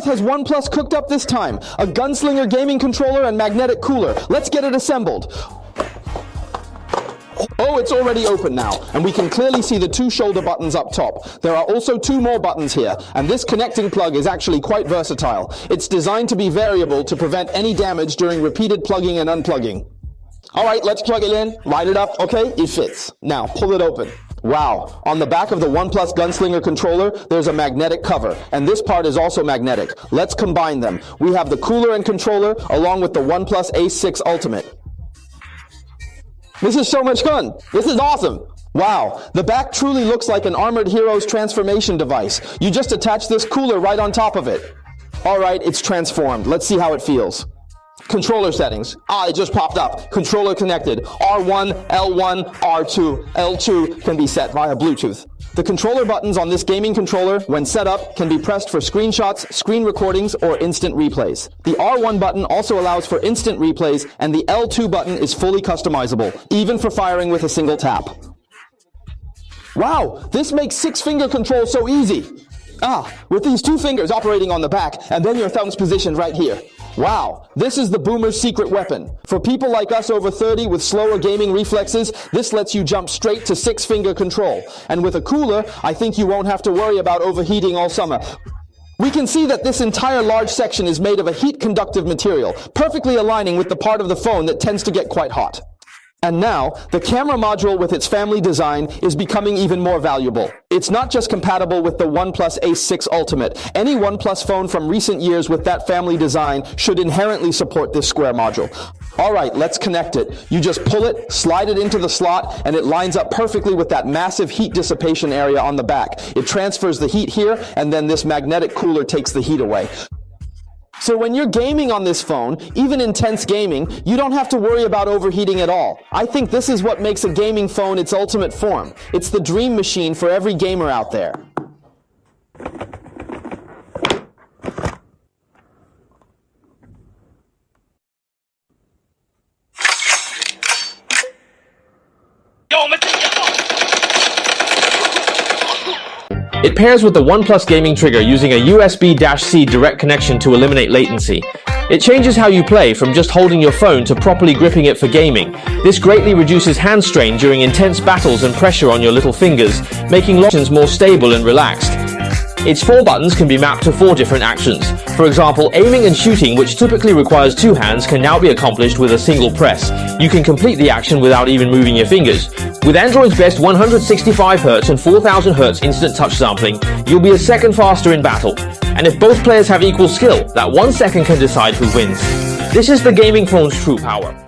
earth has OnePlus cooked up this time? A gunslinger gaming controller and magnetic cooler. Let's get it assembled. Oh, it's already open now, and we can clearly see the 2 shoulder buttons up top. There are also 2 more buttons here, and this connecting plug is actually quite versatile. It's designed to be variable to prevent any damage during repeated plugging and unplugging. Alright, let's plug it in, light it up, okay, it fits. Now, pull it open. Wow, on the back of the OnePlus Gunslinger controller, there's a magnetic cover, and this part is also magnetic. Let's combine them. We have the cooler and controller, along with the OnePlus Ace 6 Ultimate. This is so much fun. This is awesome. Wow, the back truly looks like an Armored Hero's transformation device. You just attach this cooler right on top of it. Alright, it's transformed. Let's see how it feels. Controller settings. It just popped up. Controller connected. R1, L1, R2. L2 can be set via Bluetooth. The controller buttons on this gaming controller, when set up, can be pressed for screenshots, screen recordings, or instant replays. The R1 button also allows for instant replays, and the L2 button is fully customizable, even for firing with a single tap. Wow, this makes 6-finger control so easy. With these 2 fingers operating on the back, and then your thumbs positioned right here. Wow, this is the boomer's secret weapon. For people like us over 30 with slower gaming reflexes, this lets you jump straight to 6-finger control. And with a cooler, I think you won't have to worry about overheating all summer. We can see that this entire large section is made of a heat-conductive material, perfectly aligning with the part of the phone that tends to get quite hot. And now, the camera module with its family design is becoming even more valuable. It's not just compatible with the OnePlus Ace 6 Ultimate. Any OnePlus phone from recent years with that family design should inherently support this square module. Alright, let's connect it. You just pull it, slide it into the slot, and it lines up perfectly with that massive heat dissipation area on the back. It transfers the heat here, and then this magnetic cooler takes the heat away. So when you're gaming on this phone, even intense gaming, you don't have to worry about overheating at all. I think this is what makes a gaming phone its ultimate form. It's the dream machine for every gamer out there. It pairs with the OnePlus gaming trigger using a USB-C direct connection to eliminate latency. It changes how you play from just holding your phone to properly gripping it for gaming. This greatly reduces hand strain during intense battles and pressure on your little fingers, making motions more stable and relaxed. Its 4 buttons can be mapped to 4 different actions. For example, aiming and shooting, which typically requires 2 hands, can now be accomplished with a single press. You can complete the action without even moving your fingers. With Android's best 165Hz and 4000Hz instant touch sampling, you'll be a second faster in battle. And if both players have equal skill, that 1 second can decide who wins. This is the gaming phone's true power.